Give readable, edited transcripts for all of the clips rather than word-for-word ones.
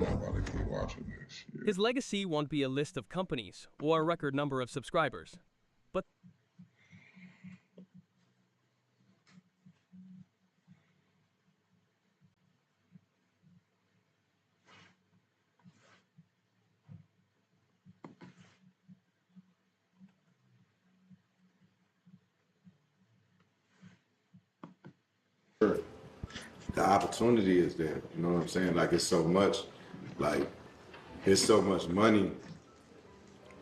not about to keep watching this shit. His legacy won't be a list of companies or a record number of subscribers, but the opportunity is there. You know what I'm saying? Like it's so much, like it's so much money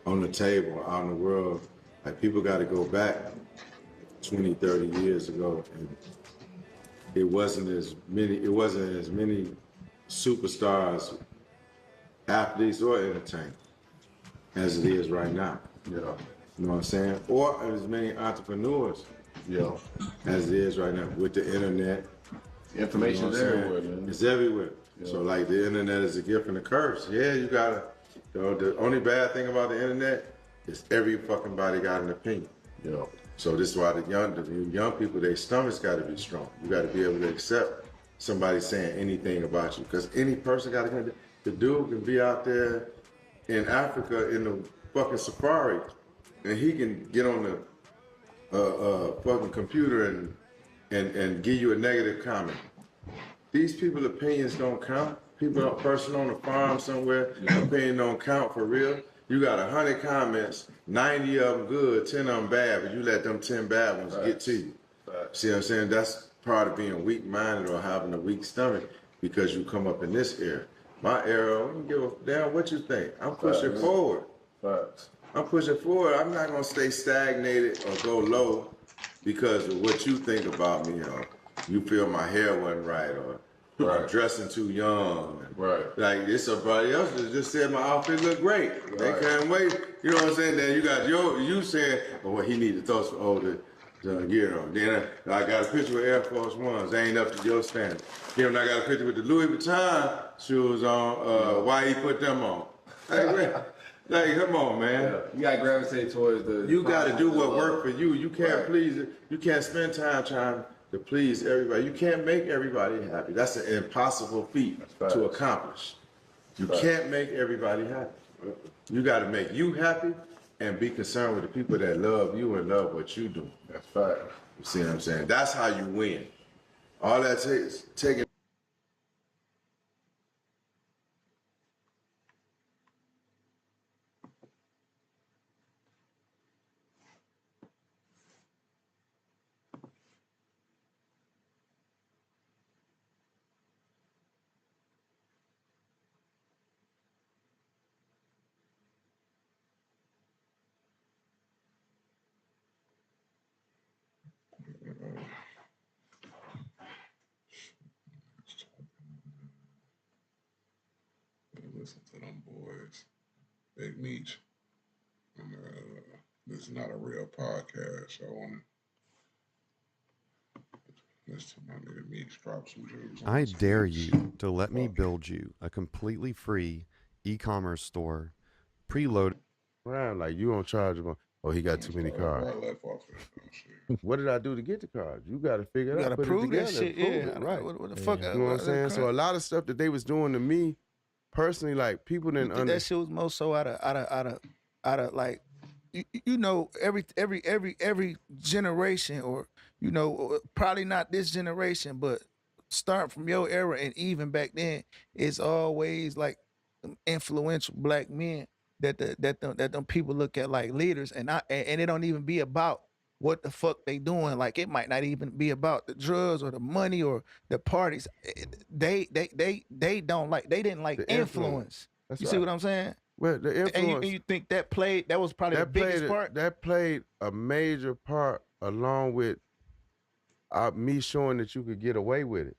on the table out in the world. Like people got to go back 20, 30 years ago, and it wasn't as many superstars, athletes, or entertainers as it is right now. Yeah. You know what I'm saying? Or as many entrepreneurs, Yeah. as it is right now with the internet. Information You know is what I'm everywhere, saying? man. It's everywhere. Yeah. So like the internet is a gift and a curse. Yeah, you gotta. You know, the only bad thing about the internet is every fucking body got an opinion. Yeah. So this is why the young people, their stomachs got to be strong. You got to be able to accept somebody saying anything about you, because any person got to. The dude can be out there in Africa in the fucking safari, and he can get on the fucking computer and give you a negative comment. These people's opinions don't count. People, a person on a farm somewhere, opinion don't count for real. You got 100 comments, 90 of them good, 10 of them bad, but you let them 10 bad ones get to you. See what I'm saying? That's part of being weak-minded or having a weak stomach, because you come up in this era. My era, I don't give a damn what you think. I'm pushing forward. Facts. I'm pushing forward. I'm not gonna stay stagnated or go low because of what you think about me, or you feel my hair wasn't right, or I'm dressing too young. Right. Like it's somebody else that just said my outfit look great. Right. They can't wait. You know what I'm saying? Then you got you saying, oh, well, he need to throw some older gear on. Then I got a picture with Air Force Ones. They ain't up to your standard. Then I got a picture with the Louis Vuitton shoes on. Why he put them on? Like, come on, man. Yeah. You gotta gravitate towards the. You got to do what works for you. You can't please. You can't spend time trying to please everybody. You can't make everybody happy. That's an impossible feat to accomplish. You can't make everybody happy. You got to make you happy and be concerned with the people that love you and love what you do. That's fact. You see what I'm saying? That's how you win. All that takes taking. Listen to them boys. Big Meech. And this is not a real podcast. So I want to listen to my nigga Meech drop some jewels. I dare you to let me build you a completely free e-commerce store, preloaded. Around like you don't charge them. Oh, he got too many cars. I left off that shit. What did I do to get the cars? You got to figure it You out. gotta Put prove it that together, shit. prove Yeah, it, right. What the fuck? You know what I'm saying? So a lot of stuff that they was doing to me, personally, like people didn't that understand. shit was most so out of like, you know, every generation, or you know, probably not this generation, but start from your era and even back then, it's always like influential black men that them people look at like leaders, and it don't even be about what the fuck they doing. Like it might not even be about the drugs or the money or the parties. They don't like. They didn't like The influence. That's You right. see what I'm saying? Well, the influence. And you think that was probably the biggest part? That played a major part, along with me showing that you could get away with it.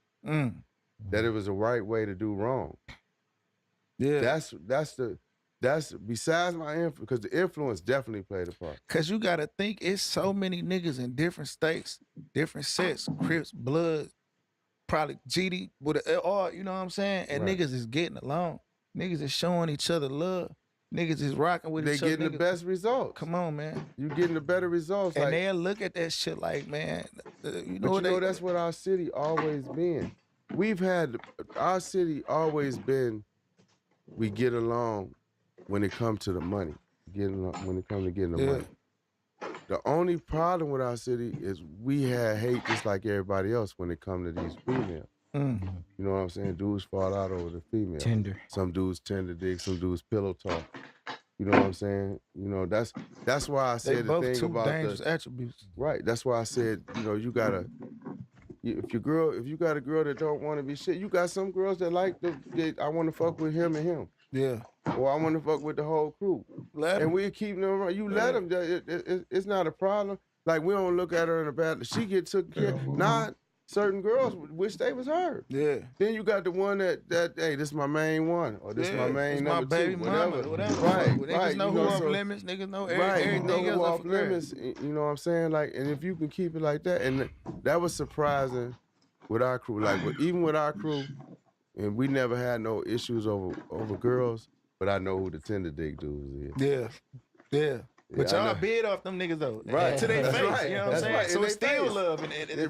That it was the right way to do wrong. Yeah. That's besides my influence, because the influence definitely played a part. Cause you gotta think it's so many niggas in different states, different sets, Crips, Blood, probably GD, with all, you know what I'm saying? And Right. niggas is getting along. Niggas is showing each other love. Niggas is rocking with They each other. getting the best results. Come on, man. You getting the better results. And like, they'll look at that shit like, man, you know but what you know that's what our city always been. Our city always been we get along when it comes to the money. When it comes to getting the money. The only problem with our city is we had hate just like everybody else when it comes to these females. Mm. You know what I'm saying? Dudes fall out over the female. Tender. Some dudes tender dick, some dudes pillow talk. You know what I'm saying? You know, that's why I They said the both thing two about dangerous attributes. right. That's why I said, you know, you gotta if you got a girl that don't want to be shit, you got some girls that like I want to fuck with him and him. Yeah. Or I want to fuck with the whole crew. And we keep them around. You let them. It's not a problem. Like, we don't look at her in a bad. She get took care. Not certain girls wish they was her. Yeah. Then you got the one that hey, this is my main one, or this is my main number my baby two, mama, whatever. Right. Niggas Niggas know you who know, off so, limits. Niggas know right, you know everything who else off limits. You know what I'm saying? Like, and if you can keep it like that, and that was surprising with our crew. Like, even with our crew, and we never had no issues over girls. But I know who the tender dick dudes is. Yeah. But y'all bid off them niggas though. Right. To their That's face. right. You know what I'm That's saying? right. So In it's they still face. love.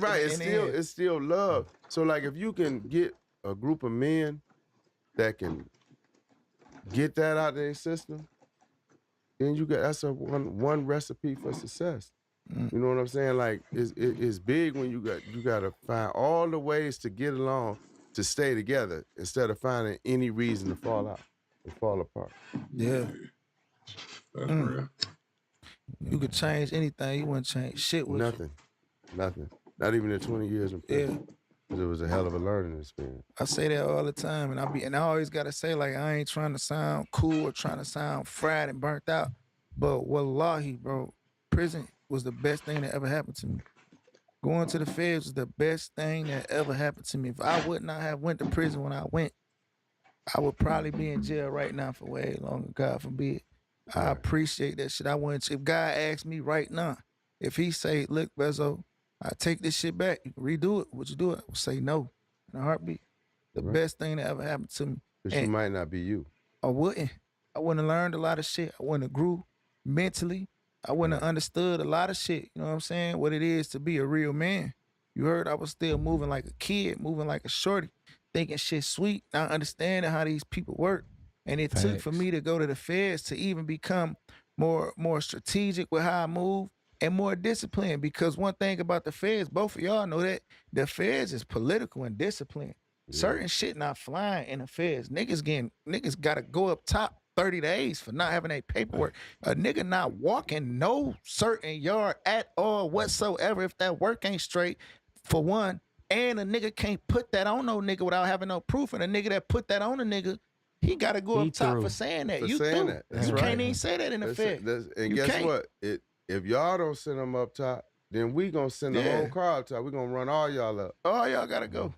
Right. It's still love. So like if you can get a group of men that can get that out of their system, then that's a one recipe for success. You know what I'm saying? Like it's big when you got to find all the ways to get along to stay together instead of finding any reason to fall out and fall apart. Yeah. That's real. You could change anything. You wouldn't change shit with Nothing. Not even in 20 years in prison. It was a hell of a learning experience. I say that all the time, and I always gotta say, like, I ain't trying to sound cool or trying to sound fried and burnt out, but wallahi, bro, prison was the best thing that ever happened to me. Going to the feds was the best thing that ever happened to me. If I would not have went to prison when I went, I would probably be in jail right now for way longer. God forbid. I appreciate that shit. If God asked me right now, if he say, look, Bezo, I take this shit back, you can redo it, would you do it? I would say no in a heartbeat. The best thing that ever happened to me. Because you might not be you. I wouldn't have learned a lot of shit. I wouldn't have grew mentally. I wouldn't have understood a lot of shit. You know what I'm saying? What it is to be a real man. You heard I was still moving like a kid, moving like a shorty, thinking shit sweet, not understanding how these people work. And it took for me to go to the feds to even become more strategic with how I move and more disciplined. Because one thing about the feds, both of y'all know that the feds is political and disciplined. Certain shit not flying in the feds. Niggas gotta go up top 30 days for not having a paperwork. A nigga not walking no certain yard at all whatsoever if that work ain't straight, for one. And a nigga can't put that on no nigga without having no proof. And a nigga that put that on a nigga, he gotta go up top for saying that. You can't even say that in the fed. And guess what? If y'all don't send them up top, then we gonna send the whole car up top. We gonna run all y'all up. All y'all gotta go.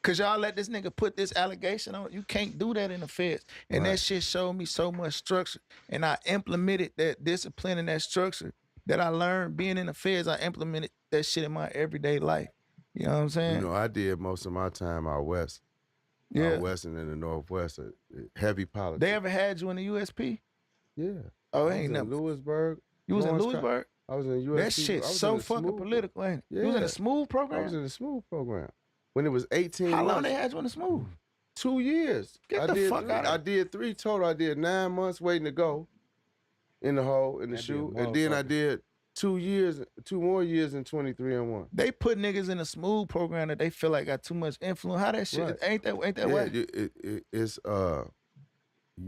Cause y'all let this nigga put this allegation on. You can't do that in the feds. And that shit showed me so much structure. And I implemented that discipline and that structure that I learned being in the feds. I implemented that shit in my everyday life. You know what I'm saying? You know, I did most of my time out west. Out west and in the northwest, heavy politics. They ever had you in the USP? Yeah. Oh, ain't nothing. Lewisburg. You was in Lewisburg? I was in USP. That shit's so fucking political, ain't it? Yeah. You was in the smooth program? I was in the smooth program. When it was 18 How long months. they had you in the smooth? 2 years. Get the fuck out of I did 3 total. I did 9 months waiting to go in the hole, in the shoe. And then I did 2 more years in 23 and 1. They put niggas in a smooth program that they feel like got too much influence. How that shit ain't that way? It's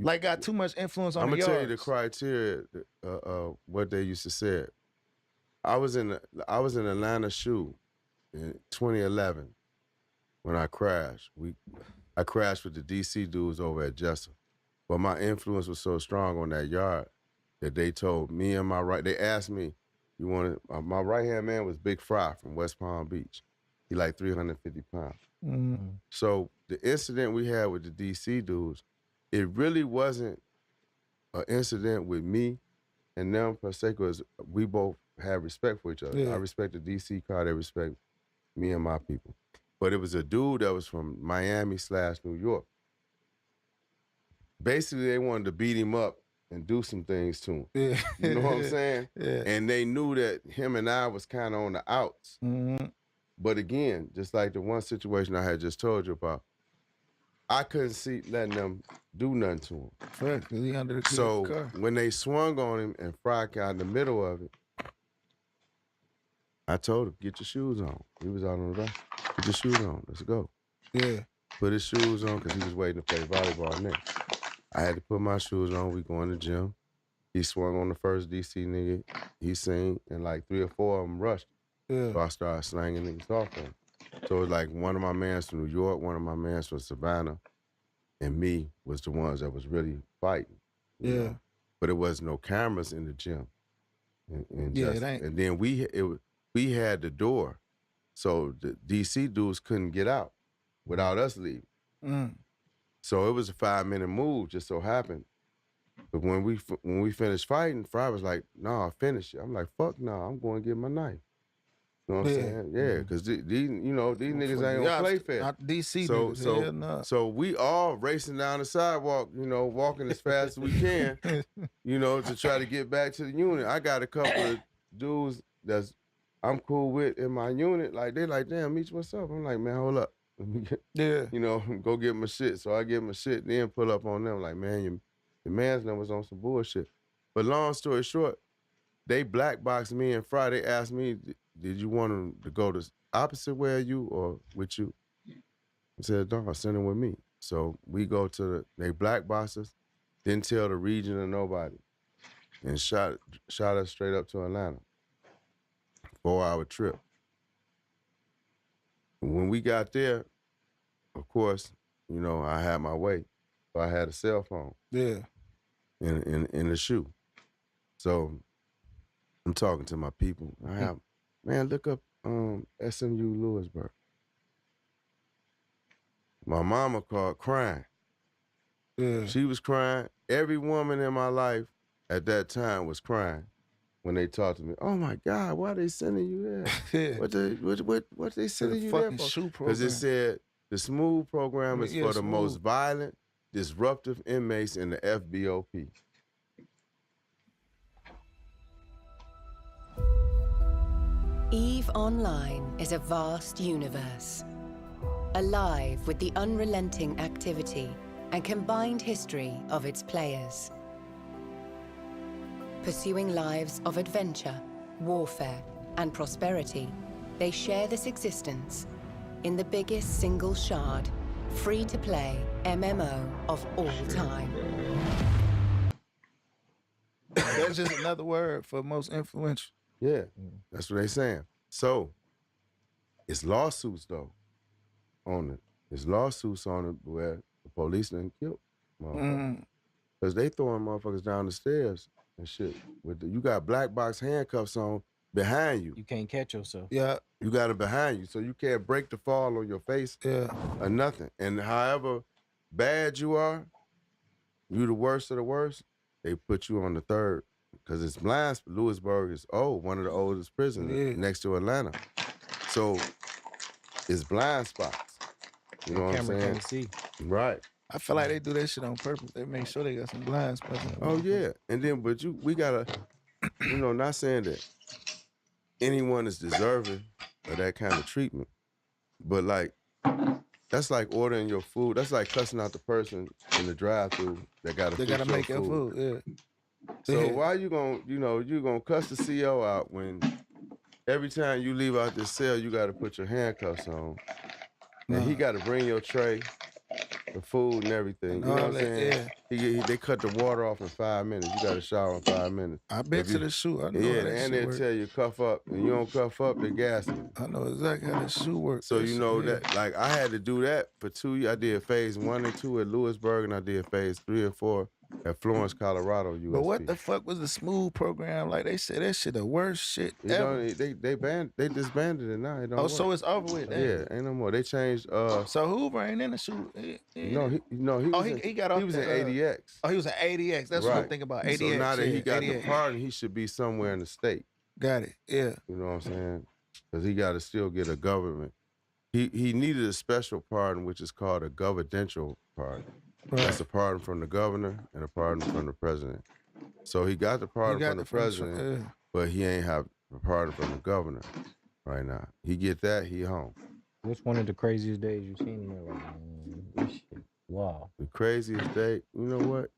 like got too much influence on the yards. I'm gonna tell you the criteria what they used to say. I was in Atlanta shoe in 2011 when I crashed. I crashed with the DC dudes over at Jessup. But my influence was so strong on that yard that they told me and they asked me, you want to, my right-hand man was Big Fry from West Palm Beach. He like 350 pounds. Mm-hmm. So the incident we had with the DC dudes, it really wasn't an incident with me and them per se, because we both had respect for each other. Yeah. I respect the DC car, they respect me and my people. But it was a dude that was from Miami/New York. Basically, they wanted to beat him up and do some things to him. Yeah. You know what I'm saying? Yeah. And they knew that him and I was kind of on the outs. Mm-hmm. But again, just like the one situation I had just told you about, I couldn't see letting them do nothing to him. Fuck, 'cause he under the So car. when they swung on him and Fry got in the middle of it, I told him, get your shoes on. He was out on the back. Get your shoes on. Let's go. Yeah. Put his shoes on because he was waiting to play volleyball next. I had to put my shoes on. We go in the gym. He swung on the first DC nigga. He seen, and like 3 or 4 of them rushed. Yeah. So I started slanging niggas off him. So it was like one of my mans from New York, one of my mans from Savannah, and me was the ones that was really fighting. you Yeah. know. But it was no cameras in the gym. And Yeah, just, it ain't. and then we had the door. So the DC dudes couldn't get out without us leaving. Mm. So it was a 5-minute move, just so happened. But when we finished fighting, Fry was like, "No, I finished it." I'm like, "Fuck no, I'm going to get my knife." You know what I'm saying? Yeah, because these niggas ain't gonna play fair. Not DC So niggas. Hell no. so we all racing down the sidewalk, walking as fast as we can, to try to get back to the unit. I got a couple of dudes I'm cool with in my unit. Like they like, "Damn, Meech, what's up?" I'm like, "Man, hold up. Let me get, go get my shit." So I get my shit, then pull up on them like, "Man, your man's numbers on some bullshit." But long story short, they black boxed me and Fry. They asked me, "Did you want them to go the opposite way of you or with you?" I said, "No, send them with me." So we go to they black boxed us, didn't tell the region or nobody, and shot us straight up to Atlanta. 4-hour trip. When we got there, of course, I had my way. So I had a cell phone. Yeah. In the shoe. So I'm talking to my people. I have, man, look up SMU Lewisburg. My mama called crying. Yeah. She was crying. Every woman in my life at that time was crying when they talked to me. "Oh my God, why they sending you there? What they sending you there for?" Because it said the SMOOTH program is for the most violent, disruptive inmates in the FBOP. EVE Online is a vast universe, alive with the unrelenting activity and combined history of its players. Pursuing lives of adventure, warfare, and prosperity, they share this existence in the biggest single shard, free-to-play MMO of all time. That's just another word for most influential. Yeah, that's what they saying. So, it's lawsuits though on it. It's lawsuits on it where the police done killed motherfuckers. Because they throwing motherfuckers down the stairs and shit. You got black box handcuffs on behind you. You can't catch yourself. Yeah. You got them behind you, so you can't break the fall on your face or nothing. And however bad you are, you the worst of the worst, they put you on the third. Because it's blind. Lewisburg is one of the oldest prisons next to Atlanta. So it's blind spots. You know what I'm saying? Can't see. Right. I feel like they do that shit on purpose. They make sure they got some blind spots. Oh yeah. And then we gotta, not saying that anyone is deserving of that kind of treatment. But like that's like ordering your food. That's like cussing out the person in the drive-thru that gotta make your food. Yeah. So why you gonna cuss the CO out when every time you leave out this cell, you gotta put your handcuffs on. And he gotta bring your tray, the food and everything. You know what I'm saying? Yeah. They cut the water off in 5 minutes. You gotta shower in 5 minutes. I bet to the shoe. I know yeah, how that and shit they work. tell you cuff up. And you don't cuff up, they gas you. I know exactly how that shoe works. So that, like I had to do that for 2 years. I did phase 1 and 2 at Lewisburg, and I did phase 3 and 4 at Florence, Colorado, USP. But what the fuck was the SMOOTH program? Like they said that shit the worst shit ever. They disbanded it now. It don't work. So it's over with. Yeah, ain't no more. They changed. So Hoover ain't in the shoe. He was in ADX. Oh, he was in ADX. That's what I'm thinking about. ADX. So now that he got the ADX. pardon, he should be somewhere in the state. Got it. Yeah. You know what I'm saying? Because he got to still get a government. He needed a special pardon, which is called a governmental pardon. Right. That's a pardon from the governor and a pardon from the president. So he got the pardon from the president, but he ain't have a pardon from the governor right now. He get that, he home. What's one of the craziest days you've seen in there? Like, this shit. Wow. The craziest day, you know what?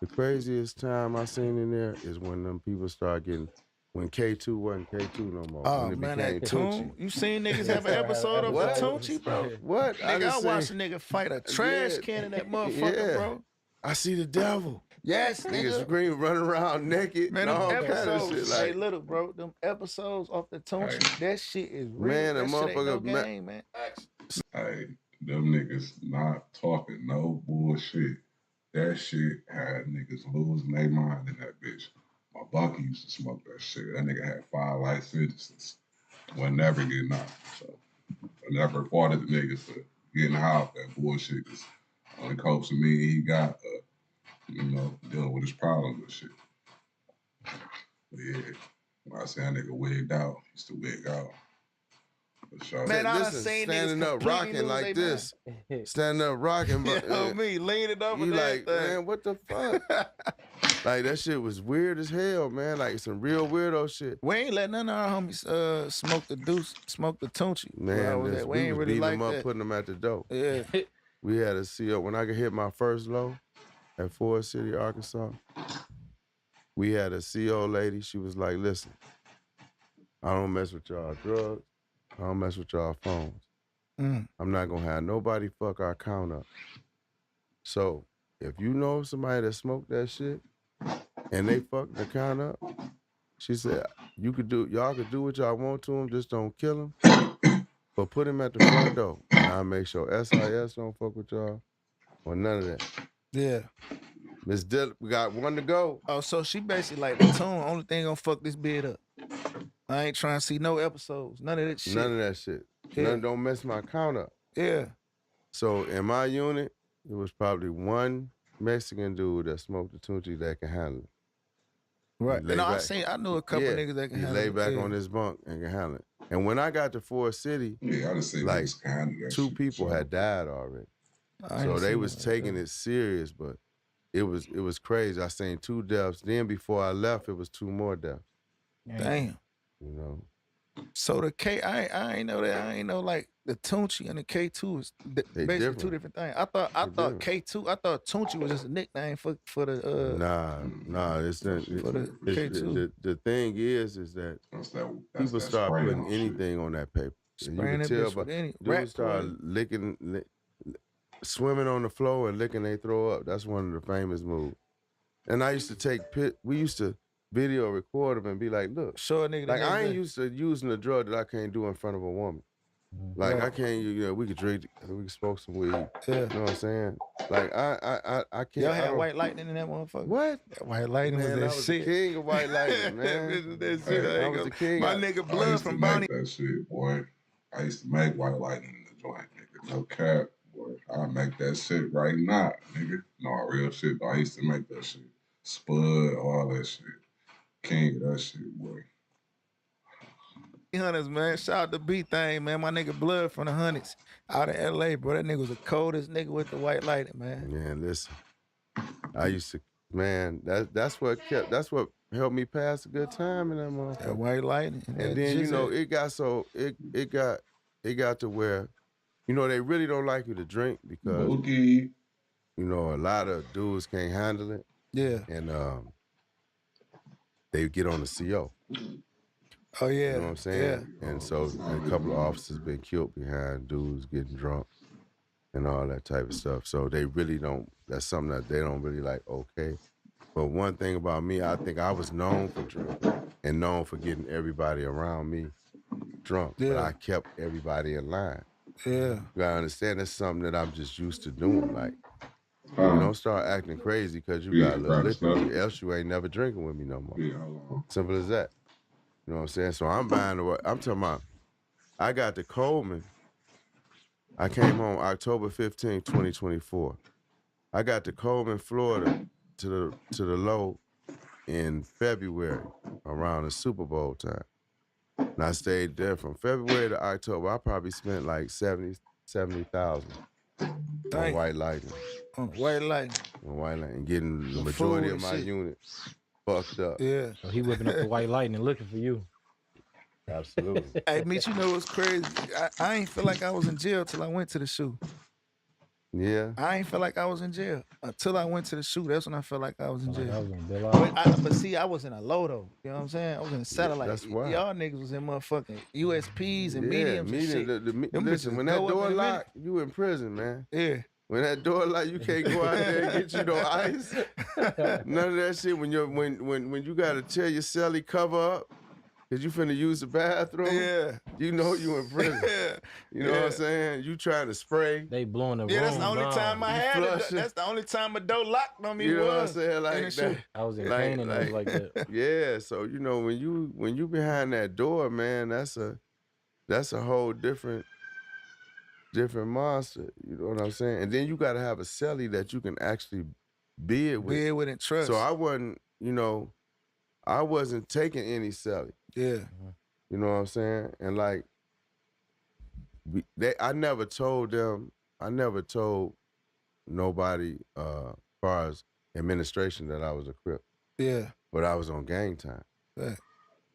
The craziest time I seen in there is when them people start getting, when K2 wasn't K2 no more. Oh when it man, became that tune. Tunchi. You seen niggas have an episode of the What? Tunchi, bro? What? Nigga, I just watched a seen- nigga fight a trash Yeah. can in that motherfucker, Yeah. bro. I see the devil. Yes, Niggas nigga. screaming, running around naked, Man, and them all kind of episodes, shit. hey, Like, little bro, them episodes off the Tunchi, that shit is real. Man, that a shit ain't no motherfucker, game, man. Hey, them niggas not talking no bullshit. That shit had niggas losing their mind in that bitch. My Bucky used to smoke that shit. That nigga had 5 life sentences. Will never getting out. So I never faulted the niggas for getting out that bullshit. Cause only copes of me he got, dealing with his problems and shit. But yeah, when I say that nigga wigged out, he used to wig out. For sure. Man, I done listen, seen standing niggas up completely rocking lose like they mind. this, standing up rocking, but You know me, leaning over you and like, everything. man, what the fuck? Like that shit was weird as hell, man. Like some real weirdo shit. We ain't let none of our homies smoke the Tunchi. where I Man, was this, at. we ain't was really beating like them up, that. putting them at the door. Yeah. We had a CO. When I could hit my first low at Forest City, Arkansas, we had a CO lady. She was like, listen, I don't mess with y'all drugs. I don't mess with y'all phones. Mm. I'm not going to have nobody fuck our count up. So if you know somebody that smoked that shit and they fuck the count up, she said, y'all could do what y'all want to him, just don't kill him. But put him at the front door. And I'll make sure SIS don't fuck with y'all or none of that. Yeah. Miss Dillon, we got one to go. Oh, so she basically like the tune. Only thing gonna fuck this bid up. I ain't trying to see no episodes. None of that shit. None of that shit. Yeah. None don't mess my count up. Yeah. So in my unit, it was probably one Mexican dude that smoked the Tunchi that can handle it. Right. Lay No, back. I knew a couple niggas that can he handle lay it. back Yeah. on his bunk and can handle it. And when I got to Forest City, Yeah, I just say like niggas can handle that 2 shit, people so. had died already. I So ain't they seen was that. taking it serious, but it was crazy. I seen 2 deaths. Then before I left, it was 2 more deaths. Damn. You know. So the K, I ain't know that. I ain't know like the Tunchi and the K2 is basically different. 2 different things. I thought different. K2. I thought Tunchi was just a nickname for the Nah, it's not. for the K2. The thing is that That's that people start spray putting on anything on that paper. And you Spraying can that tell, bitch but with any dudes rat start poison. licking, swimming on the floor and licking they throw up. That's one of the famous moves. And I used to we used to video record them and be like, look, Show a nigga. like the I next ain't day. used to using a drug that I can't do in front of a woman. Like Right. I can't, we could drink, we could smoke some weed. Yeah. You know what I'm saying? Like I can't. Y'all I had don't- white lightning in that motherfucker. What? That white lightning Man, was I that was shit. the king of white lightning, That man. bitch was that Hey, shit. I was the king. My I- nigga I Blood used to from make Bounty. that shit, boy. I used to make white lightning in the joint, nigga. No cap, boy. I make that shit right now, nigga. No, real shit. I used to make that shit. Spud, all that shit. King of that shit, boy. Hunters, man. Shout out to B Thing, man. My nigga Blood from the Hunters out of LA, bro. That nigga was the coldest nigga with the white lightning, man. Man, listen. I used to, man. That's what helped me pass a good time in that motherfucker. That white lightning. And then it got to where, they really don't like you to drink because Bookie. a lot of dudes can't handle it, Yeah. and they get on the CO. Oh yeah. You know what I'm saying? Yeah. And so a couple of officers been killed behind dudes getting drunk and all that type of stuff. So they really don't. That's something that they don't really like. Okay. But one thing about me, I think I was known for drinking and known for getting everybody around me drunk. But Yeah. I kept everybody in line. Yeah. You gotta understand that's something that I'm just used to doing. Like, you don't start acting crazy because you got a little liquor, else you ain't never drinking with me no more. Yeah, hold on. Simple as that. You know what I'm saying? So I'm buying I'm talking about, I got to Coleman. I came home October 15, 2024. I got to Coleman, Florida to the low in February around the Super Bowl time. And I stayed there from February to October. I probably spent like 70,000 on Dang. white lightning. On white lightning. On white lightning. Getting the The majority food of and my shit. unit fucked up. Yeah. So he whipping up the white lightning looking for you. Absolutely. Hey, Meech, you know what's crazy? I ain't feel like I was in jail till I went to the shoe. Yeah. I ain't feel like I was in jail until I went to the shoot. That's when I felt like I was in Like I jail. was in Bill But see, I was in a low though. You know what I'm saying? I was in a satellite. that's wild. Y'all niggas was in motherfucking USPs and Yeah, mediums and shit. medium. Them Listen, bitches when that go up door in a minute. locked, you in prison, man. Yeah. When that door locked, you can't go out there and get you no ice. None of that shit. When you gotta tell your cellie cover up, cause you finna use the bathroom. Yeah. You know you in prison. Yeah. You know what I'm saying? You trying to spray. They blowing the room Yeah, that's the only down. time I You had it. flushing. That's the only time a door locked on me You know what I'm was. saying? in Like the that. shoot. I was in Like- pain and it was like- like that. Yeah, so you know when you behind that door, man, that's a whole different monster. You know what I'm saying? And then you got to have a cellie that you can actually bid with. Bid with and trust. So I wasn't taking any cellie. Yeah. You know what I'm saying? And like, I never told nobody, as far as administration, that I was a Crip. Yeah. But I was on gang time. Yeah.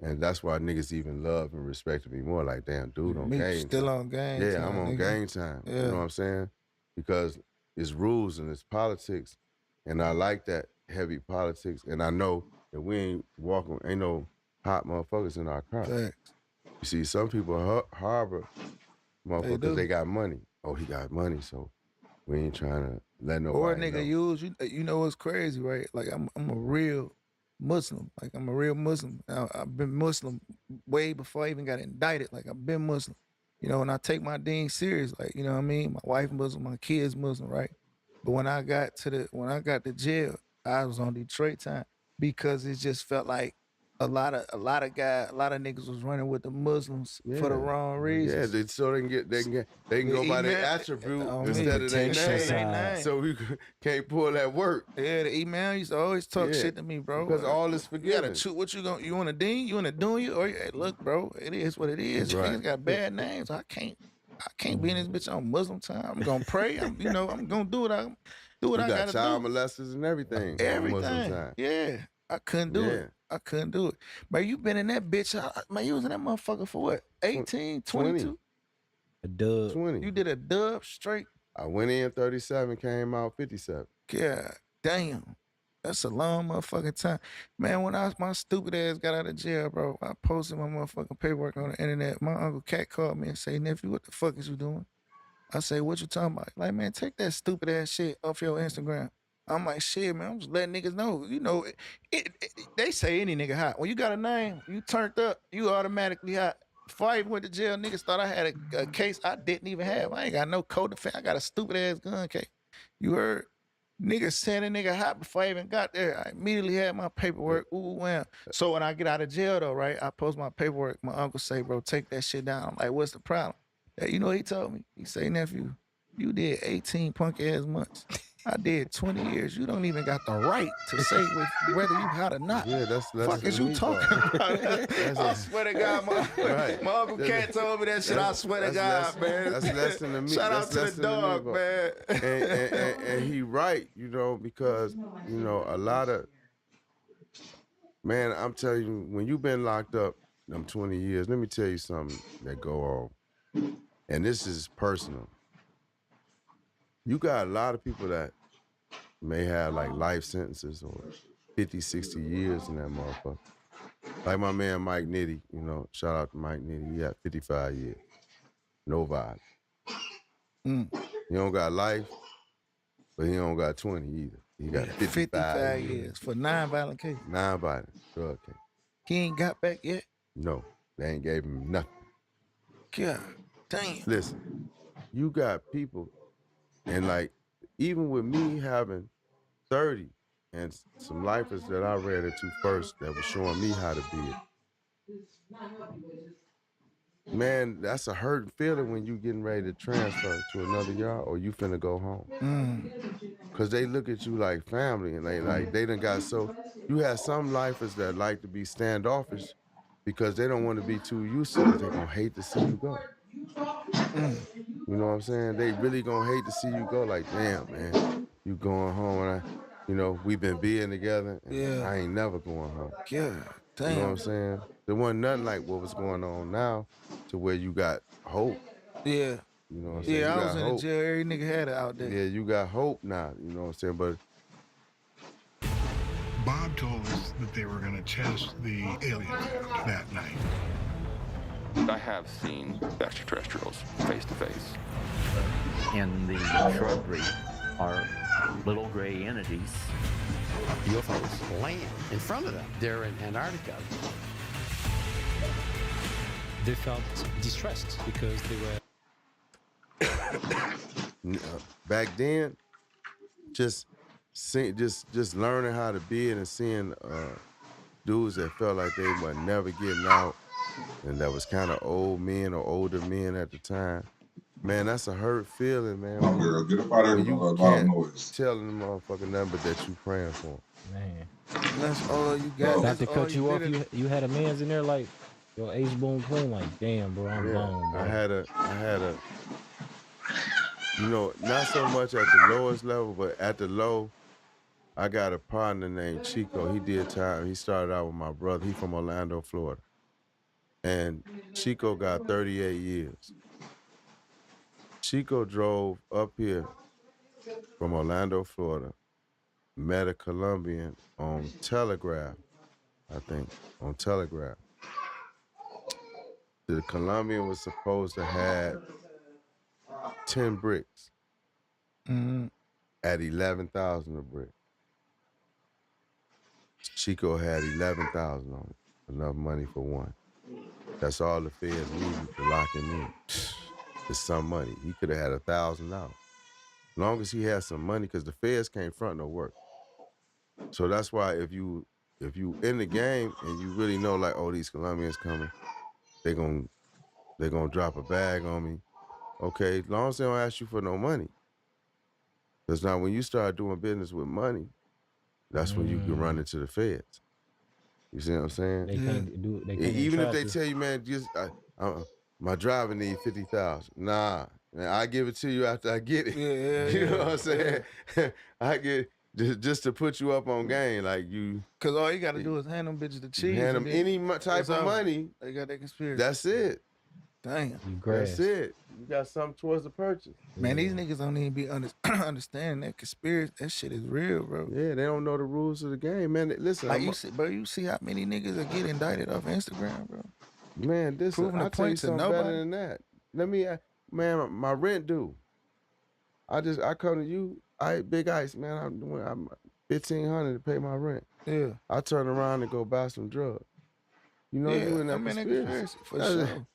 And that's why niggas even love and respected me more. Like, damn, dude on Me gang still time. on gang Yeah, time, I'm on nigga. gang time. Yeah. You know what I'm saying? Because it's rules and it's politics. And I like that heavy politics. And I know that we ain't no hot motherfuckers in our car. Facts. You see, some people harbor motherfuckers do. because they got money. Oh, he got money, so we ain't trying to let nobody Or a nigga know. use you know what's crazy, right? Like I'm a real Muslim. Like I'm a real Muslim. I've been Muslim way before I even got indicted. Like I've been Muslim. You know, and I take my deen serious. Like, you know what I mean? My wife Muslim, my kids Muslim, right? But when I got to jail, I was on Detroit time because it just felt like a lot of niggas was running with the Muslims for the wrong reasons. Yeah, so they can go by their attribute instead of their protection name. side. So we can't pull that work. Yeah, the email used to always talk Yeah. shit to me, bro. Because all is You gotta forgiven. choose what you want to dean, you want to do you, or hey, look, bro, it is what it is. Right. Niggas got bad names. I can't be in this bitch on Muslim time. I'm gonna pray. I'm gonna do what I You gotta got child do. molesters and everything. on Muslim Everything. time. Yeah. I couldn't do it. I couldn't do it. Man, you been in that bitch. Man, you was in that motherfucker for what? 18, 22? A dub. 20. You did a dub straight? I went in 37, came out 57. God damn. That's a long motherfucking time. Man, when my stupid ass got out of jail, bro, I posted my motherfucking paperwork on the internet. My Uncle Cat called me and say, nephew, what the fuck is you doing? I say, what you talking about? Like, man, take that stupid ass shit off your Instagram. I'm like, shit, man, I'm just letting niggas know. You know, they say any nigga hot. When you got a name, you turned up, you automatically hot. Before I even went to jail, niggas thought I had a case I didn't even have. I ain't got no co-defense. I got a stupid ass gun case. You heard? Niggas saying a nigga hot before I even got there. I immediately had my paperwork. Ooh, wow. So when I get out of jail though, right, I post my paperwork. My uncle say, bro, take that shit down. I'm like, what's the problem? You know what he told me? He say, nephew, you did 18 punk ass months. I did 20 years. You don't even got the right to say whether you hot or not. Yeah, that's fuck is you talking about? I swear to God, my Uncle Cat told me that shit. I swear to God, man. That's less than a me. Shout out to the dog, man. And he right, you know, because, you know, a lot of, man, I'm telling you, when you've been locked up them 20 years, let me tell you something that go on. And this is personal. You got a lot of people that may have like life sentences or 50, 60 years in that motherfucker. Like my man Mike Nitty, you know, shout out to Mike Nitty. He got 55 years. No violence. He don't got life, but he don't got 20 either. He got 55 years for non-violent cases. Non-violent drug case. He ain't got back yet? No, they ain't gave him nothing. God damn. Listen, you got people, and like, even with me having 30 and some lifers that I read into first that was showing me how to be it. Man, that's a hurting feeling when you getting ready to transfer to another yard or you finna go home. Cause they look at you like family and they done got so, you have some lifers that like to be standoffish because they don't want to be too used to it. They gonna hate to see you go. You know what I'm saying? They really gonna hate to see you go. Like, damn, man, you going home and we've been being together. And I ain't never going home. Yeah, damn. You know what I'm saying? There wasn't nothing like what was going on now to where you got hope. Yeah. You know what I'm saying? Yeah, You I was got in the hope. jail. Every nigga had it out there. Yeah, you got hope now. You know what I'm saying? But Bob told us that they were going to test the alien that night. I have seen extraterrestrials face to face. In the shrubbery are little gray entities. UFOs land in front of them. They're in Antarctica. They felt distressed because they were. back then, just learning how to bid and seeing dudes that felt like they were never getting out, and that was kind of old men or older men at the time. Man, that's a hurt feeling, man. My girl, get up out of here, you a lot of noise. telling the motherfucking number that you praying for. Man. That's all you got. Not to That's cut all you off, did. you had a man's in there like, yo, Ace Boone Queen, like, damn, bro, I'm gone, bro. I had a, you know, not so much at the lowest level, but at the low, I got a partner named Chico. He did time. He started out with my brother. He from Orlando, Florida. And Chico got 38 years. Chico drove up here from Orlando, Florida, met a Colombian on Telegraph, I think, on Telegraph. The Colombian was supposed to have 10 bricks at 11,000 a brick. Chico had 11,000 on it, enough money for one. That's all the feds needed to lock him in. It's some money. He could have had $1,000. As long as he had some money, because the feds can't front no work. So that's why if you in the game and you really know like, oh, these Colombians coming, they're gonna drop a bag on me. Okay, as long as they don't ask you for no money. Because now when you start doing business with money, that's when you can run into the feds. You see what I'm saying? They can't do. They can't Even if they you. tell you, man, just my driver need 50,000. Nah, man, I give it to you after I get it. You know what I'm saying? I get just to put you up on game, like you. Cause all you gotta do is hand them bitches the cheese. Hand them any type of money. They got that conspiracy. That's it. Damn. That's it. You got something towards the purchase. Man, these niggas don't even be understanding that conspiracy. That shit is real, bro. Yeah, they don't know the rules of the game, man. Listen, like you see how many niggas that get indicted off Instagram, bro. Man, Proving I'll the tell you point to something nobody. better than that. Let me, man, my rent due. I come to you, Big Ice, man. I'm $1,500 to pay my rent. Yeah. I turn around and go buy some drugs. You know, you in that I'm in that conspiracy. for sure.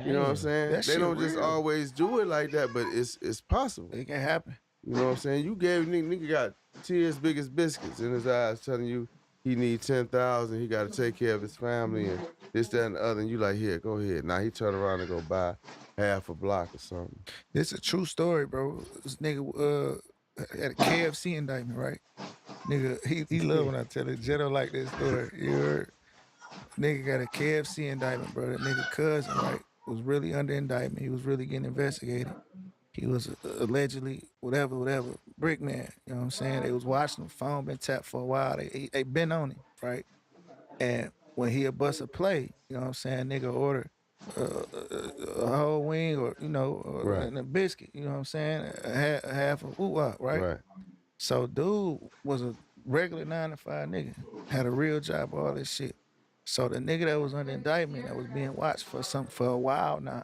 You know what I'm saying? That They shit don't just real. always do it like that, but it's possible. It can happen. You know what I'm saying? You gave nigga got tears big as biscuits in his eyes, telling you he need 10,000. He got to take care of his family and this, that, and the other. And you like, here, go ahead. Now he turn around and go buy half a block or something. This a true story, bro. This nigga had a KFC indictment, right? Nigga, he love when I tell it. Jetto like this story. You heard? Nigga got a KFC indictment, bro. That nigga cousin, right, was really under indictment. He was really getting investigated. He was allegedly whatever, brick man. You know what I'm saying? They was watching him. Phone been tapped for a while. They been on him, right? And when he a bust a play, you know what I'm saying? Nigga order a whole wing or and a biscuit. You know what I'm saying? A half of woo-wop, right? So dude was a regular 9-to-5 nigga. Had a real job, all this shit. So the nigga that was under indictment that was being watched for a while now,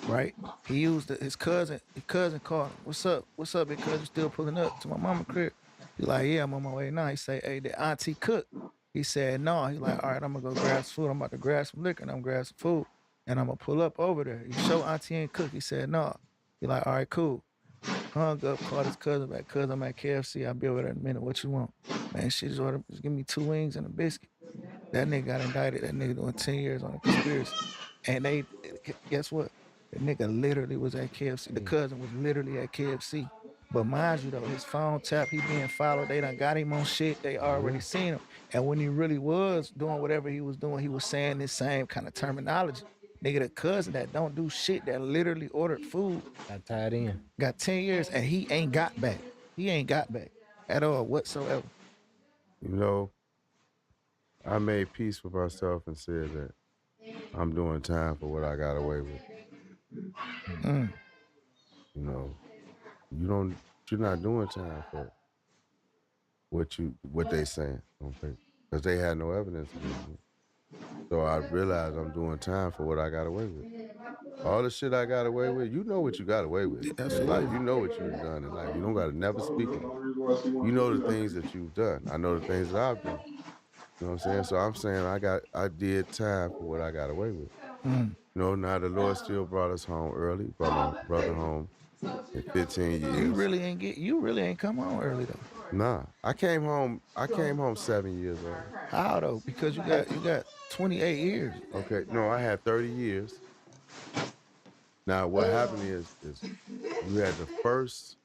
right? He used his cousin called him. What's up, big cousin? Still pulling up to my mama crib? He like, yeah, I'm on my way now. He say, hey, the auntie cook. He said, no. He like, all right, I'm gonna go grab some food. I'm about to grab some liquor and I'm gonna grab some food. And I'm gonna pull up over there. You show auntie ain't cook. He said, no. He like, all right, cool. Hung up, called his cousin back. Cousin, I'm at KFC. I'll be over there in a minute. What you want? Man, she just ordered, just give me 2 wings and a biscuit. That nigga got indicted. That nigga doing 10 years on a conspiracy. And they, guess what? The nigga literally was at KFC. The cousin was literally at KFC. But mind you though, his phone tap, he being followed. They done got him on shit. They already seen him. And when he really was doing whatever he was doing, he was saying this same kind of terminology. Nigga, the cousin that don't do shit, that literally ordered food. Got tied in. Got 10 years and he ain't got back. He ain't got back at all whatsoever. You know, I made peace with myself and said that I'm doing time for what I got away with. you're not doing time for what they saying on paper because they had no evidence against me. So I realized I'm doing time for what I got away with. All the shit I got away with, you know what you got away with. In life, you know what you've done in life. You don't got to never speak on it. You know the things that you've done. I know the things that I've done. You know what I'm saying? So I'm saying I did time for what I got away with. Mm. You know, now the Lord still brought us home early, brought my brother home in 15 years. You really ain't come home early though. Nah, I came home 7 years old. How though? Because you got 28 years. Okay, no, I had 30 years. Now what happened is you had the first,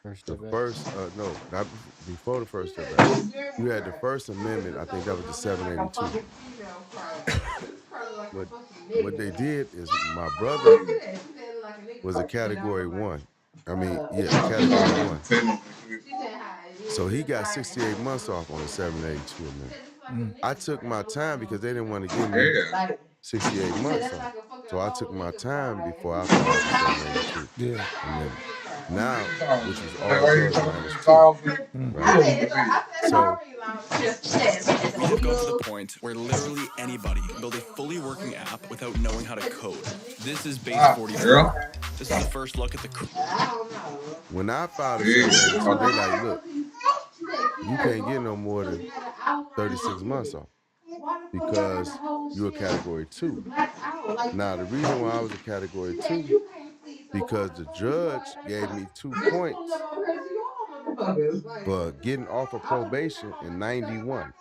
no, not before the first event. You had the First Amendment. I think that was the 782. What they did is my brother was a Category 1. I mean, Category 1. So he got 68 months off on the 782 amendment. I took my time because they didn't want to give me 68 months off. So I took my time before I filed the 782 amendment. Now, which was all drugs minus 2. Right? So We have gone to the point where literally anybody can build a fully working app without knowing how to code. This is Base 44. This is the first look at the when I filed the 782, they like, look, you can't get no more than 36 months off because you're a Category 2. Now, the reason why I was a Category 2, because the judge gave me 2 points for getting off of probation in 91.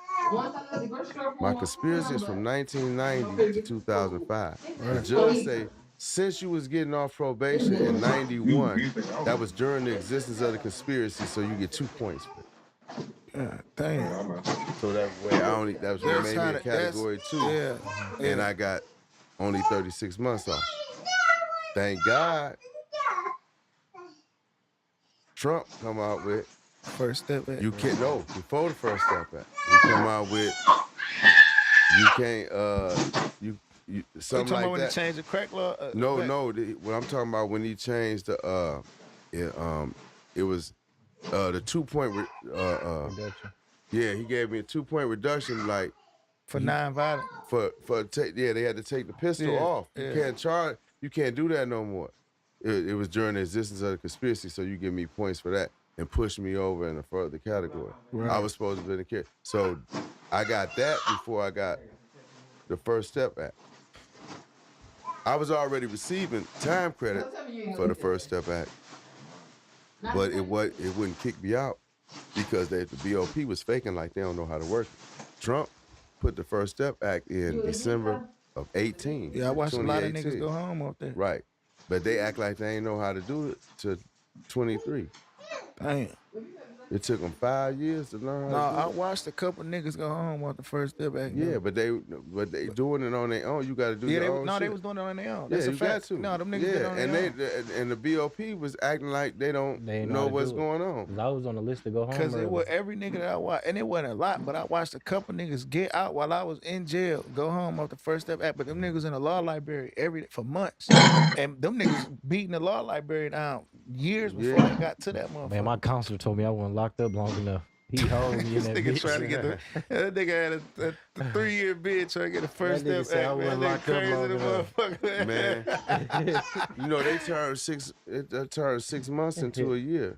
My conspiracy is from 1990 to 2005. The judge say, since you was getting off probation in 91, that was during the existence of the conspiracy, so you get 2 points for it. Damn. So that way that was what made me a Category 2. And I got only 36 months off. Thank God Trump come out with First Step Act. You can't before the First Step Act. He come out with you can't something like that. When he changed the crack law? No. What I'm talking about when he changed the it was the 2-point reduction. Yeah, he gave me a 2-point reduction, like for nonviolent. They had to take the pistol off. You can't charge. You can't do that no more. It was during the existence of the conspiracy, so you give me points for that and push me over in a further category. Right. I was supposed to be in the kid, so I got that before I got the First Step Act. I was already receiving time credit for the First Step Act, but it wouldn't kick me out because the BOP was faking like they don't know how to work it. Trump put the First Step Act in December of 18. Yeah, I watched a lot of niggas go home off there. Right, but they act like they ain't know how to do it to 23. Damn. It took them 5 years to learn how to do it. I watched a couple niggas go home off the First Step Act. Yeah, but they doing it on their own. You got to do your own shit. They was doing it on their own. Yeah, That's a you fact. got to. No, them niggas did it on their own. And the BOP was acting like they don't know what's going on. Cause I was on the list to go home. Because it was every nigga that I watched, and it wasn't a lot, but I watched a couple niggas get out while I was in jail, go home off the First Step Act. But them niggas in the law library for months, and them niggas beating the law library down years before I got to that motherfucker. Man, my counselor told me I wasn't locked up long enough. He held me in that nigga bitch. trying to get that nigga had a 3-year bid trying to get the First Step Act. I wasn't locked up long enough. Man, you know they turned 6 months into a year.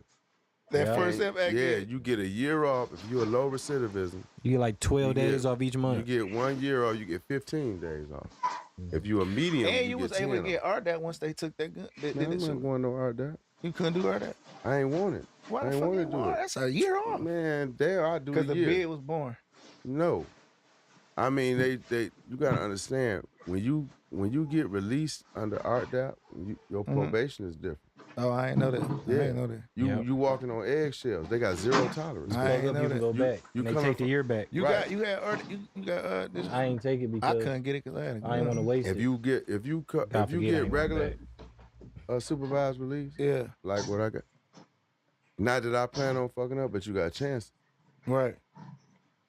That First Step Act. Yeah, you get a year off if you're a low recidivism. You get like 12 days off each month. You get 1 year off. You get 15 days off. If you're a medium, and you was get 10 able to get off. RDAT once they took that gun. Man, I wasn't going no RDAT. You couldn't do RDAT? I ain't want it. Why I the ain't fuck want you to do want it. That's a year off. Man, I do a year. Because the bid was born. No. I mean, you gotta understand when you get released under RDAP, your probation is different. Oh, I ain't know that. Yeah. I ain't know that. You walking on eggshells. They got zero tolerance. I ain't know you that. can go back. You they take the year back. You got this. I ain't take it because I couldn't get it because I had a gun. I ain't want to waste if it. you get regular supervised release, like what I got. Not that I plan on fucking up, but you got a chance. Right.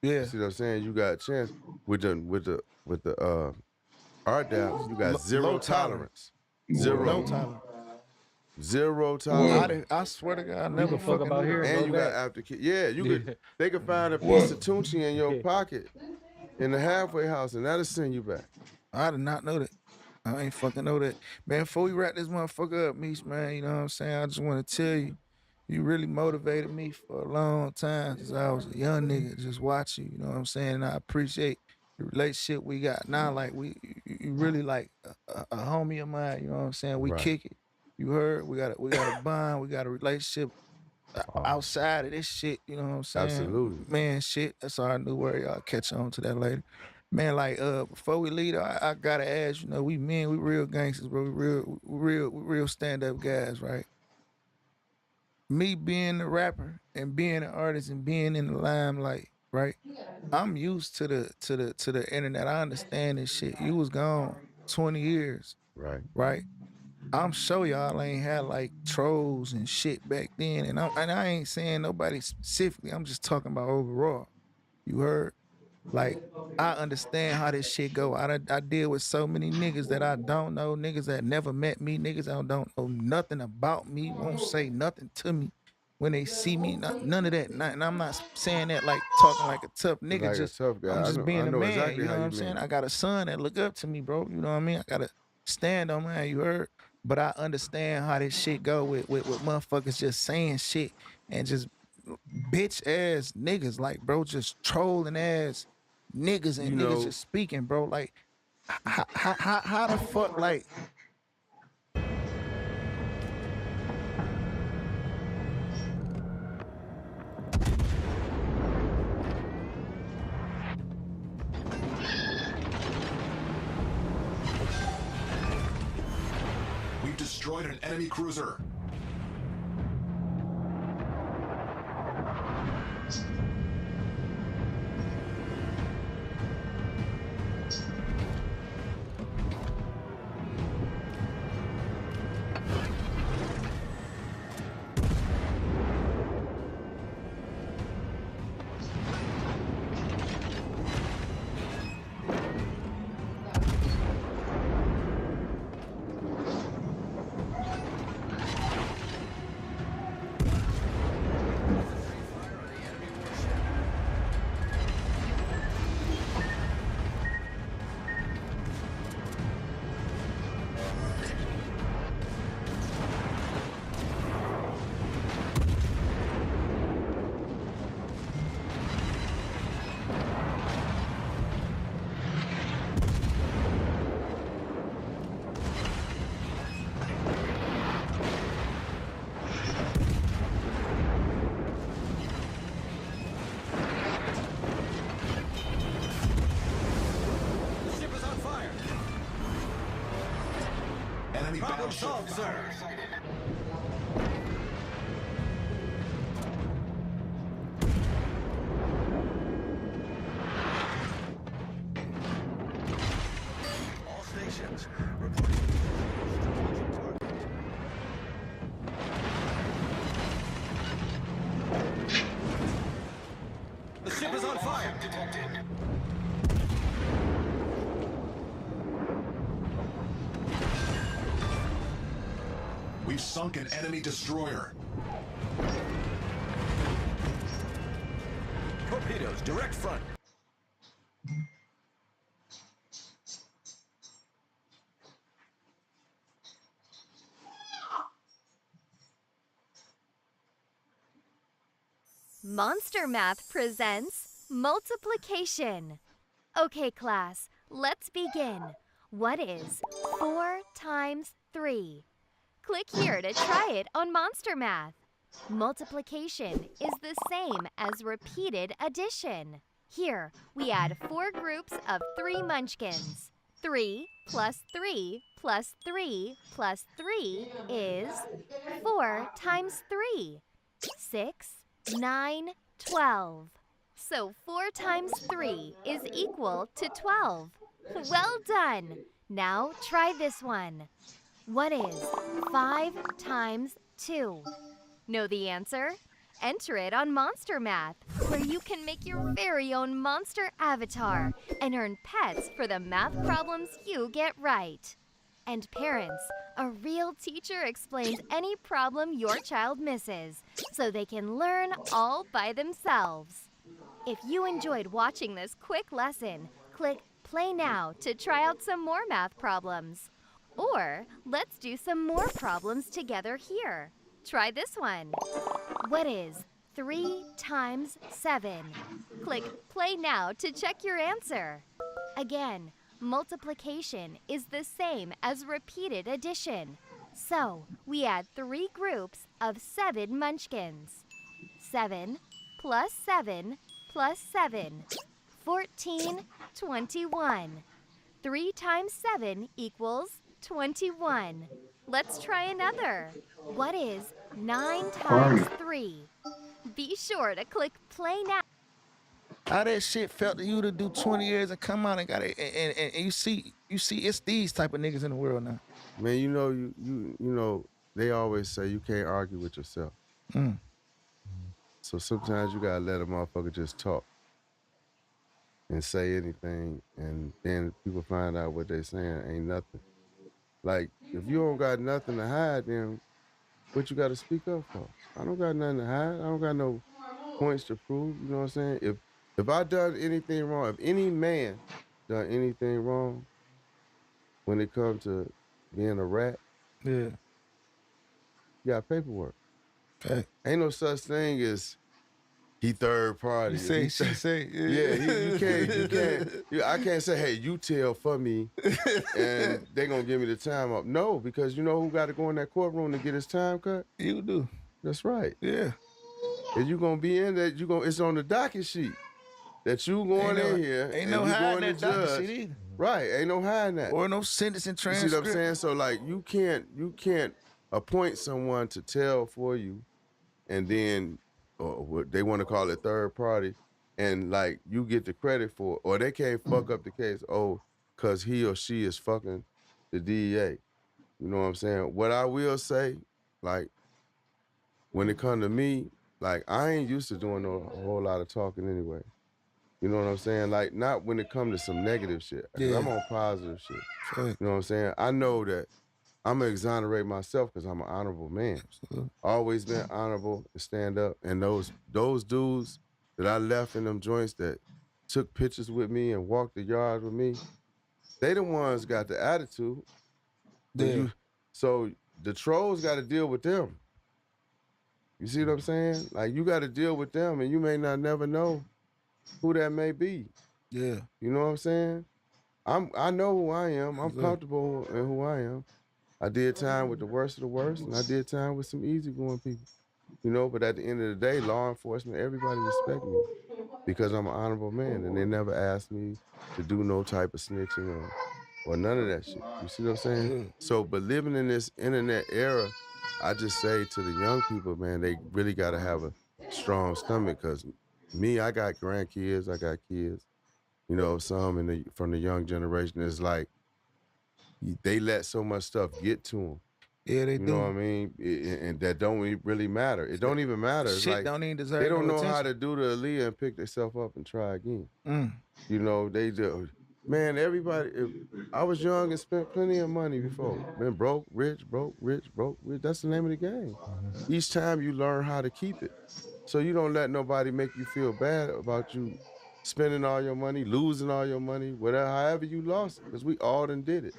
Yeah. See what I'm saying? You got a chance with the RDAP. You got zero tolerance. Zero. No tolerance. Zero tolerance. I swear to God, I You never can fuck fucking up out knew here, that. And go you got back. aftercare. Yeah, you could. They could find a What? piece of Tunchi in your pocket in the halfway house, and that'll send you back. I did not know that. I ain't fucking know that. Man, before we wrap this motherfucker up, Meech, man, you know what I'm saying? I just want to tell you, you really motivated me for a long time since I was a young nigga. Just watch you know what I'm saying? And I appreciate the relationship we got now. Like, you really like a homie of mine, you know what I'm saying? We Right. kick it. You heard? We got a bond, we got a relationship outside of this shit, you know what I'm saying? Absolutely. Man, shit, that's all I knew where y'all catch on to that later. Man, like before we leave, I gotta ask, you know, we real gangsters, bro. We real stand-up guys, right? Me being the rapper and being an artist and being in the limelight, right? I'm used to the internet. I understand this shit. You was gone 20 years, Right. right? I'm sure y'all ain't had like trolls and shit back then, and I ain't saying nobody specifically. I'm just talking about overall. You heard? Like, I understand how this shit go. I deal with so many niggas that I don't know, niggas that never met me, niggas that don't know nothing about me, won't say nothing to me when they see me. None of that. And I'm not saying that like talking like a tough nigga. Like a Just tough guy. I'm I just know- being I a know man. exactly You know how what you I'm saying? mean. I got a son that look up to me, bro. You know what I mean? I gotta stand on man. You heard? But I understand how this shit go with motherfuckers just saying shit and just bitch ass niggas, like, bro, just trolling ass niggas and You niggas know- just speaking, bro. Like, how the fuck, like, We've destroyed an enemy cruiser. Enemy battleship. All stations reporting. The ship is on fire. Detected. We've sunk an enemy destroyer. Torpedoes, direct front. Monster Math presents multiplication. Okay, class, let's begin. What is 4 times 3? Click here to try it on Monster Math. Multiplication is the same as repeated addition. Here, we add 4 groups of 3 munchkins. 3 plus 3 plus 3 plus 3 is 4 times 3. 6, 9, 12. So 4 times 3 is equal to 12. Well done! Now try this one. What is 5 times 2? Know the answer? Enter it on Monster Math, where you can make your very own monster avatar and earn pets for the math problems you get right. And parents, a real teacher explains any problem your child misses so they can learn all by themselves. If you enjoyed watching this quick lesson, click Play Now to try out some more math problems. Or let's do some more problems together here. Try this one. What is 3 times 7? Click Play Now to check your answer. Again, multiplication is the same as repeated addition. So, we add 3 groups of 7 munchkins. 7 plus 7 plus 7. 14, 21. 3 times 7 equals 21. Let's try another. What is 9 times 3? Be sure to click Play Now. How that shit felt to you to do 20 years and come out and got it, and you see it's these type of niggas in the world now. Man, you know, they always say you can't argue with yourself. Mm. So sometimes you gotta let a motherfucker just talk and say anything, and then people find out what they saying ain't nothing. Like, if you don't got nothing to hide, then what you gotta speak up for? I don't got nothing to hide. I don't got no points to prove. You know what I'm saying? If I done anything wrong, if any man done anything wrong when it comes to being a rat, yeah, you got paperwork. Okay. Ain't no such thing as he third party. You say, If he she say, you can't. I can't say, hey, you tell for me, and they gonna give me the time up. No, because you know who got to go in that courtroom to get his time cut? You do. That's right. Yeah. If you gonna be in that, it's on the docket sheet that you going in here. Ain't and no you hiding going that to docket judge. sheet either. Right, ain't no hiding that. Or no sentencing You transcript. see what I'm saying? So like, you can't appoint someone to tell for you, and then what they want to call it third party, and like you get the credit for it, or they can't fuck up the case. Cause he or she is fucking the DEA. You know what I'm saying? What I will say, like, when it come to me, like, I ain't used to doing a whole lot of talking anyway. You know what I'm saying? Like, not when it come to some negative shit. 'Cause Yeah. I'm on positive shit. Sure. You know what I'm saying? I know that I'm gonna exonerate myself because I'm an honorable man. Absolutely. Always been honorable and stand up. And those dudes that I left in them joints that took pictures with me and walked the yard with me, they the ones got the attitude. Yeah. So the trolls got to deal with them. You see what I'm saying? Like, you got to deal with them, and you may not never know who that may be. Yeah. You know what I'm saying? I know who I am. I'm comfortable in who I am. I did time with the worst of the worst, and I did time with some easygoing people. You know, but at the end of the day, law enforcement, everybody respect me because I'm an honorable man, and they never asked me to do no type of snitching or none of that shit. You see what I'm saying? So, but living in this internet era, I just say to the young people, man, they really got to have a strong stomach, because me, I got grandkids, I got kids, you know, some from the young generation. It's like they let so much stuff get to them. Yeah, they You do. know what I mean? And that don't really matter. It don't even matter. It's Shit like, don't even deserve they don't no know how attention. to do the Aaliyah and pick themselves up and try again. Mm. You know, they do. Man, everybody, I was young and spent plenty of money before. Been broke, rich, broke, rich, broke, rich. That's the name of the game. Each time you learn how to keep it. So you don't let nobody make you feel bad about you spending all your money, losing all your money, whatever, however you lost it, because we all done did it.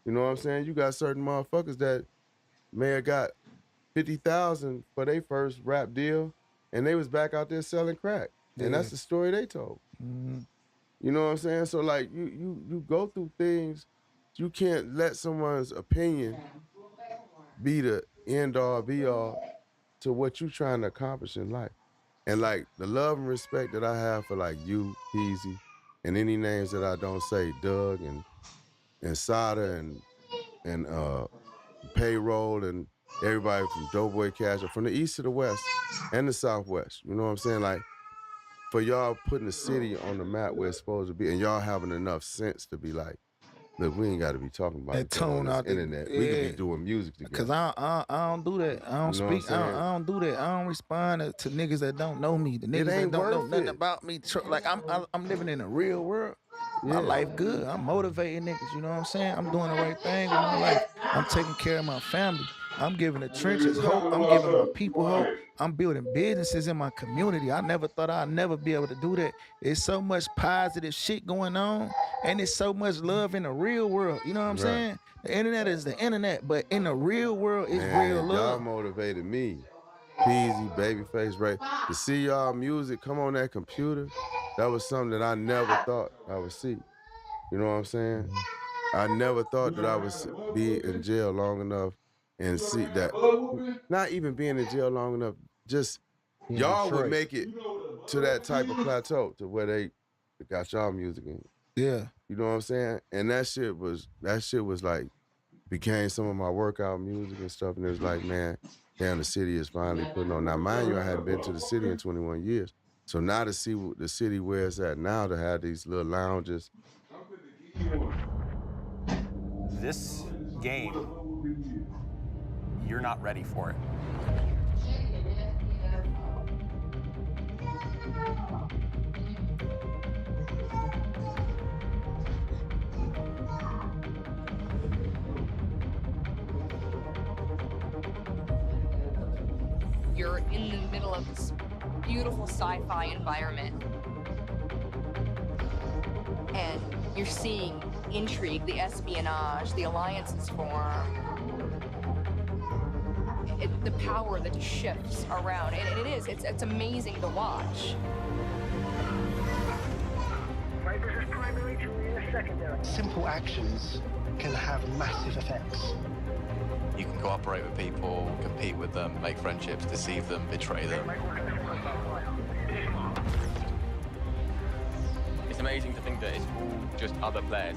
You know what I'm saying? You got certain motherfuckers that may have got 50,000 for their first rap deal, and they was back out there selling crack. And that's the story they told. Mm-hmm. You know what I'm saying? So like, you go through things. You can't let someone's opinion be the end all be all to what you trying to accomplish in life. And like, the love and respect that I have for like you, Peasy, and any names that I don't say, Doug and Sada and Payroll and everybody from Doughboy Cash, from the east to the west and the southwest. You know what I'm saying? Like, for y'all putting the city on the map where it's supposed to be, and y'all having enough sense to be like, look, we ain't got to be talking about That tone on out this the internet. We could be doing music together. Cause I don't do that. I don't You know what I'm speak. I saying? don't do that. I don't respond to niggas that don't know me. The niggas that ain't don't know worth nothing it. about me. Like I'm living in a real world. my life good. I'm motivating niggas, you know what I'm saying? I'm doing the right thing with my life. I'm taking care of my family. I'm giving the trenches hope. I'm giving my people hope. I'm building businesses in my community. I never thought I'd never be able to do that. There's so much positive shit going on, and there's so much love in the real world. You know what I'm saying? The internet is the internet, but in the real world, it's real Y'all love. motivated me. Peasy, Babyface, Ray. To see y'all music come on that computer, that was something that I never thought I would see. You know what I'm saying? I never thought that I would be in jail long enough and see that. Not even being in jail long enough, just y'all would make it to that type of plateau to where they got y'all music in. Yeah. You know what I'm saying? And that shit was like, became some of my workout music and stuff. And it was like, man, damn, the city is finally putting on. Now, mind you, I hadn't been to the city in 21 years. So now to see the city where it's at now, to have these little lounges. This game, you're not ready for it. You're in the middle of this beautiful sci-fi environment. And you're seeing intrigue, the espionage, the alliances form. The power that just shifts around. And it's amazing to watch. Simple actions can have massive effects. You can cooperate with people, compete with them, make friendships, deceive them, betray them. It's amazing to think that it's all just other players.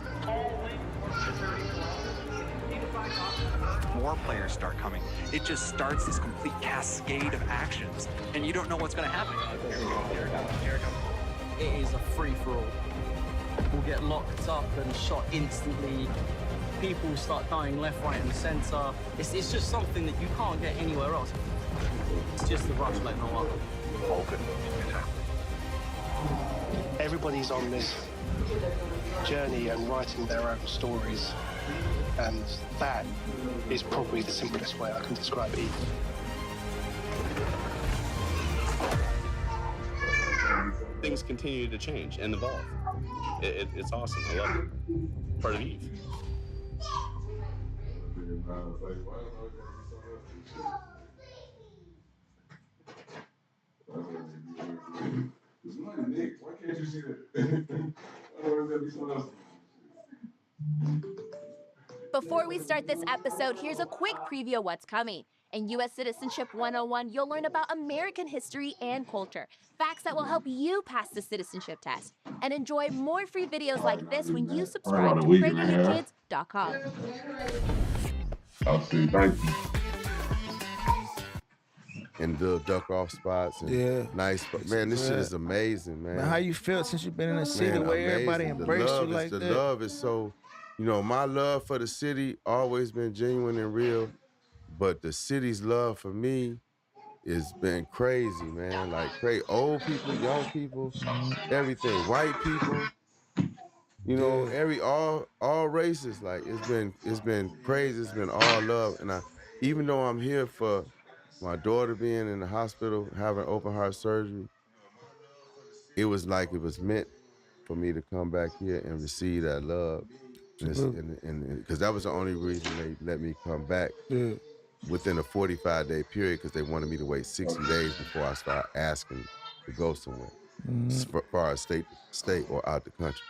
More players start coming. It just starts this complete cascade of actions, and you don't know what's going to happen. Here it comes. It is a free-for-all. People get locked up and shot instantly. People start dying left, right, and center. It's just something that you can't get anywhere else. It's just the rush like no other. Everybody's on this journey and writing their own stories. And that is probably the simplest way I can describe it. Things continue to change and evolve. It's awesome. I love it. Part of Eve. Before we start this episode, here's a quick preview of what's coming. In U.S. Citizenship 101, you'll learn about American history and culture, facts that will help you pass the citizenship test. And enjoy more free videos like this when you subscribe to PragerUKids.com. I'll see. Thank you. And the duck off spots. And nice. Man, this shit is amazing, man. Man, how you felt since you've been in a city where everybody embraced you like that? The love is so, my love for the city always been genuine and real, but the city's love for me has been crazy, man. Like old people, young people, everything, white people, all races. Like it's been crazy. It's been all love, and even though I'm here for my daughter being in the hospital having open heart surgery, it was like it was meant for me to come back here and receive that love. And because that was the only reason they let me come back within a 45-day period, because they wanted me to wait 60 days before I start asking to go somewhere, as far as state or out the country.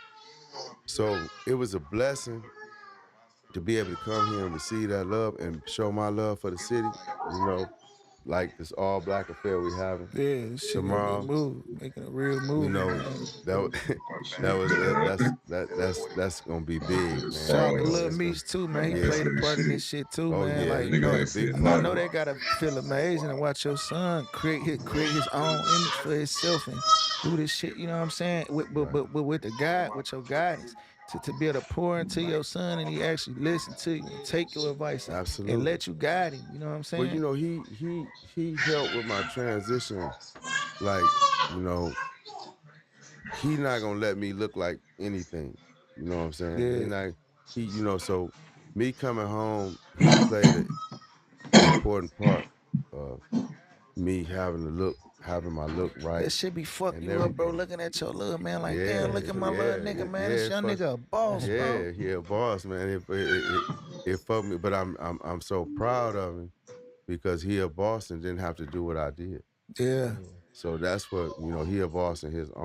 So it was a blessing to be able to come here and receive that love and show my love for the city, like this all black affair we having. Yeah, this shit tomorrow. Making a real move. That's gonna be big, man. Shout out to Lil Meech too, man. He played a part in this shit too, man. Yeah, I know that gotta feel amazing to watch your son create his own image for himself and do this shit. You know what I'm saying? But with your guidance. To be able to pour into your son and he actually listen to you and take your advice and let you guide him. You know what I'm saying? Well, he helped with my transition. Like, he not gonna let me look like anything. You know what I'm saying? Yeah. And like he, you know, so me coming home, he played an important part of me having my look right That shit be fucking and you up, bro. everything. Looking at your little man like, Yeah, damn, look at my little nigga, man. yeah, This young nigga a boss, bro. yeah, he a boss, man. It fucked me, but I'm so proud of him because he a boss and didn't have to do what I did. Yeah. So that's what, you know, he a boss in his own